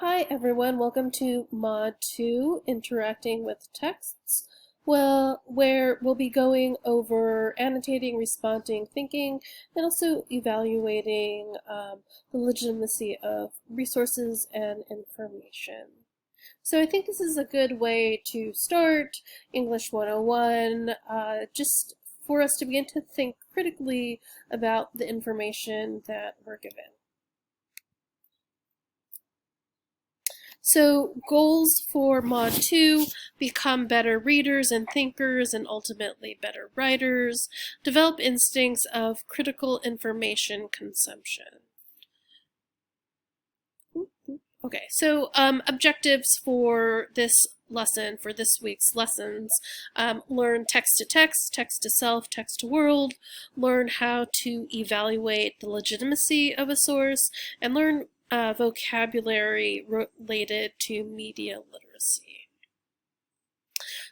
Hi everyone, welcome to Mod 2, Interacting with Texts, well, where we'll be going over annotating, responding, thinking, and also evaluating the legitimacy of resources and information. So I think this is a good way to start English 101, just for us to begin to think critically about the information that we're given. So goals for Mod 2: become better readers and thinkers and ultimately better writers, develop instincts of critical information consumption. Okay, so objectives for this lesson, for this week's lessons: learn text to text, text to self, text to world, learn how to evaluate the legitimacy of a source, and learn vocabulary related to media literacy.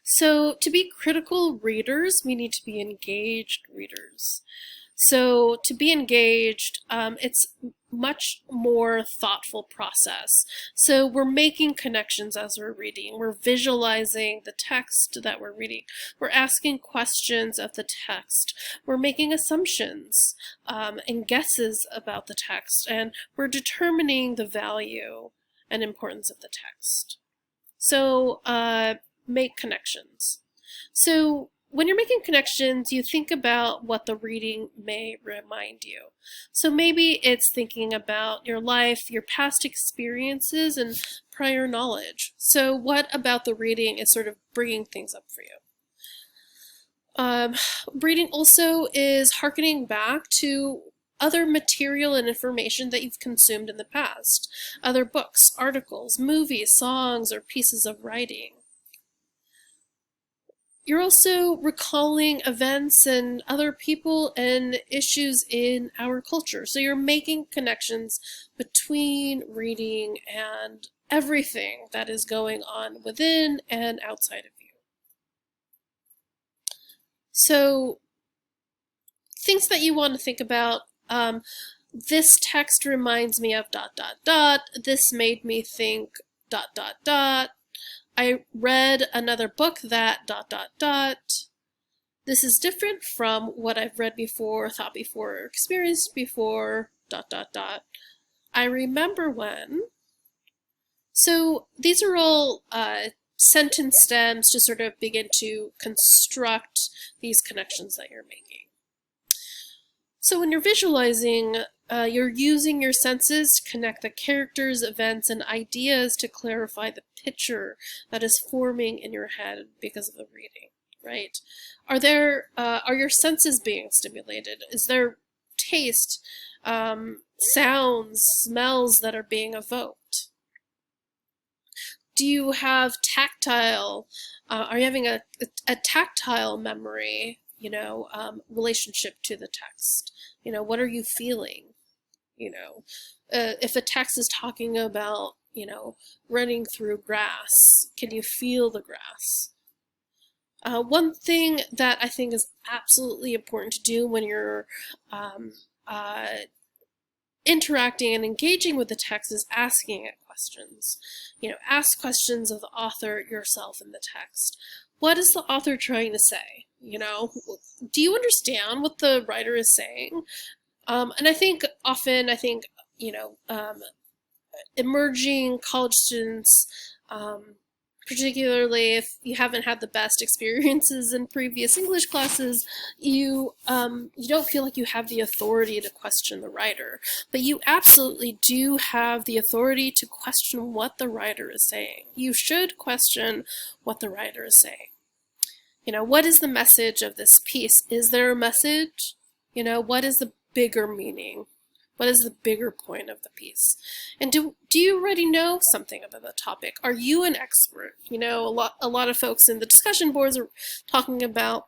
So to be critical readers, we need to be engaged readers. So to be engaged, it's much more thoughtful process. So we're making connections as we're reading. We're visualizing the text that we're reading. We're asking questions of the text. We're making assumptions and guesses about the text, and we're determining the value and importance of the text. So make connections. So when you're making connections, you think about what the reading may remind you. So maybe it's thinking about your life, your past experiences, and prior knowledge. So what about the reading is sort of bringing things up for you? Reading also is hearkening back to other material and information that you've consumed in the past, other books, articles, movies, songs, or pieces of writing. You're also recalling events and other people and issues in our culture. So you're making connections between reading and everything that is going on within and outside of you. So things that you want to think about: this text reminds me of ... This made me think ... I read another book that ... This is different from what I've read before, thought before, or experienced before ... I remember when. So these are all sentence stems to sort of begin to construct these connections that you're making. So when you're visualizing, you're using your senses to connect the characters, events, and ideas to clarify the picture that is forming in your head because of the reading, right? Are your senses being stimulated? Is there taste, sounds, smells that are being evoked? Do you have tactile, are you having a tactile memory, relationship to the text? What are you feeling? If a text is talking about, running through grass, can you feel the grass? One thing that I think is absolutely important to do when you're interacting and engaging with the text is asking it questions. Ask questions of the author, yourself, and the text. What is the author trying to say? Do you understand what the writer is saying? And I think often, emerging college students, particularly if you haven't had the best experiences in previous English classes, you don't feel like you have the authority to question the writer. But you absolutely do have the authority to question what the writer is saying. You should question what the writer is saying. What is the message of this piece? Is there a message? What is the bigger meaning? What is the bigger point of the piece? And do you already know something about the topic? Are you an expert? A lot of folks in the discussion boards are talking about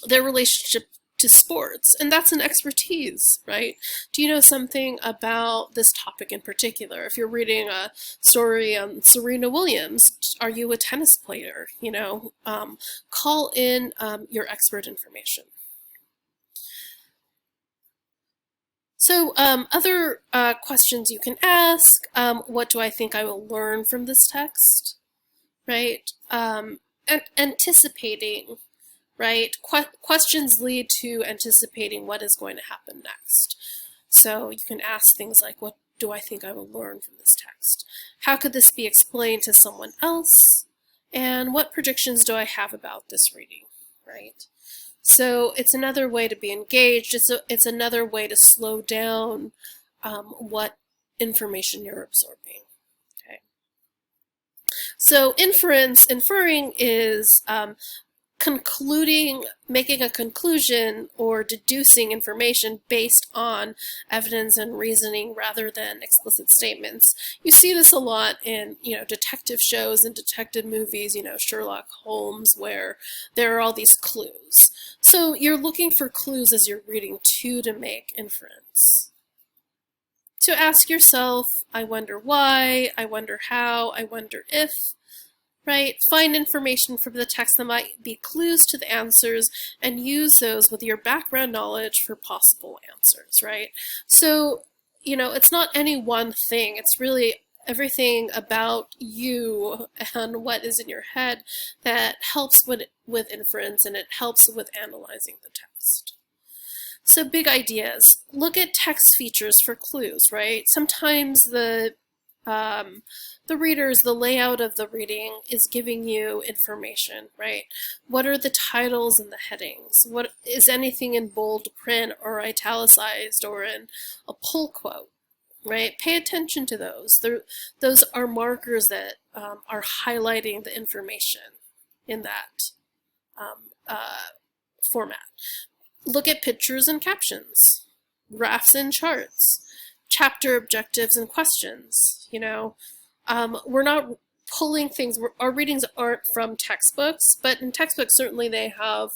their relationship to sports, and that's an expertise, right? Do you know something about this topic in particular? If you're reading a story on Serena Williams, are you a tennis player? Call in your expert information. So other questions you can ask, what do I think I will learn from this text, right? And anticipating, right? Questions lead to anticipating what is going to happen next. So you can ask things like, what do I think I will learn from this text? How could this be explained to someone else? And what predictions do I have about this reading, right? So it's another way to be engaged. It's another way to slow down what information you're absorbing. Okay. So inferring is concluding, making a conclusion or deducing information based on evidence and reasoning rather than explicit statements. You see this a lot in, detective shows and detective movies, Sherlock Holmes, where there are all these clues. So you're looking for clues as you're reading too to make inference. To ask yourself, I wonder why, I wonder how, I wonder if, right? Find information from the text that might be clues to the answers and use those with your background knowledge for possible answers, right? So, it's not any one thing. It's really everything about you and what is in your head that helps with inference, and it helps with analyzing the text. So big ideas. Look at text features for clues, right? Sometimes the readers, the layout of the reading is giving you information, right? What are the titles and the headings? What is anything in bold print or italicized or in a pull quote, right? Pay attention to those. Those are markers that are highlighting the information in that format. Look at pictures and captions, graphs and charts, chapter objectives and questions. We're not pulling things, our readings aren't from textbooks, but in textbooks certainly they have,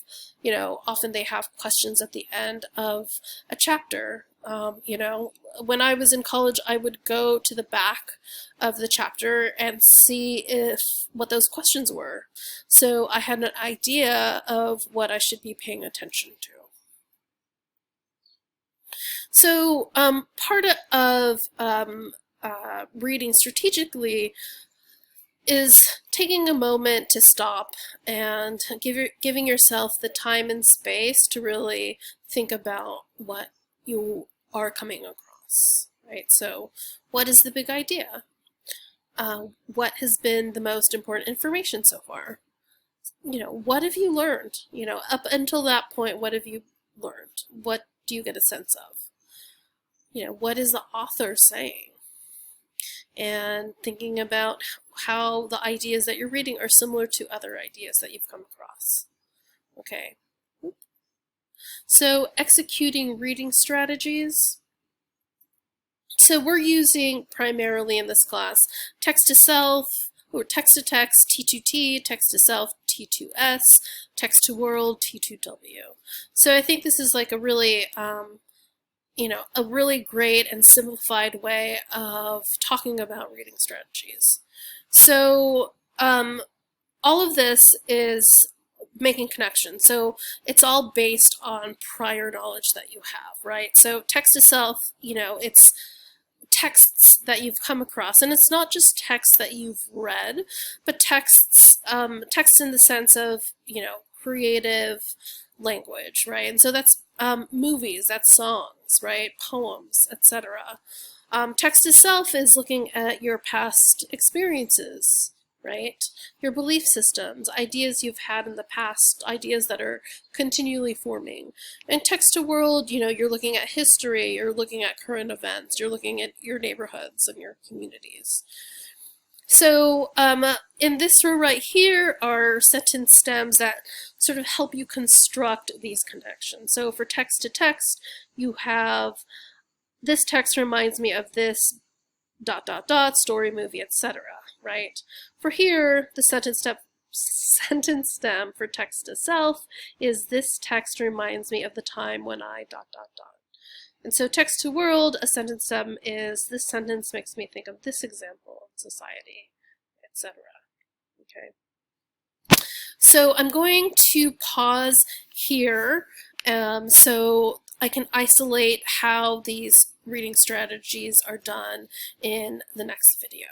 often they have questions at the end of a chapter. When I was in college, I would go to the back of the chapter and see what those questions were. So I had an idea of what I should be paying attention to. So part of reading strategically is taking a moment to stop and giving yourself the time and space to really think about what you are coming across, right? So what is the big idea? What has been the most important information so far? What have you learned? Up until that point, what have you learned? What do you get a sense of? What is the author saying? And thinking about how the ideas that you're reading are similar to other ideas that you've come across. Okay. So executing reading strategies. So we're using primarily in this class text to self, or text to text, T2T, text to self, T2S, text to world, T2W. So I think this is like a really a really great and simplified way of talking about reading strategies. So all of this is making connections. So it's all based on prior knowledge that you have, right? So text to self, it's texts that you've come across, and it's not just texts that you've read, but texts in the sense of, creative language, right? And so that's movies, that's songs, right? Poems, etc. Text to self is looking at your past experiences, right? Your belief systems, ideas you've had in the past, ideas that are continually forming. And text to world, you're looking at history, you're looking at current events, you're looking at your neighborhoods and your communities. So in this row right here are sentence stems that sort of help you construct these connections. So for text to text, you have, this text reminds me of this ... story, movie, etc., right? For here, the sentence stem for text to self is, this text reminds me of the time when I ... And so text to world, a sentence stem is, this sentence makes me think of this example in society, etc. Okay. So I'm going to pause here. So I can isolate how these reading strategies are done in the next video.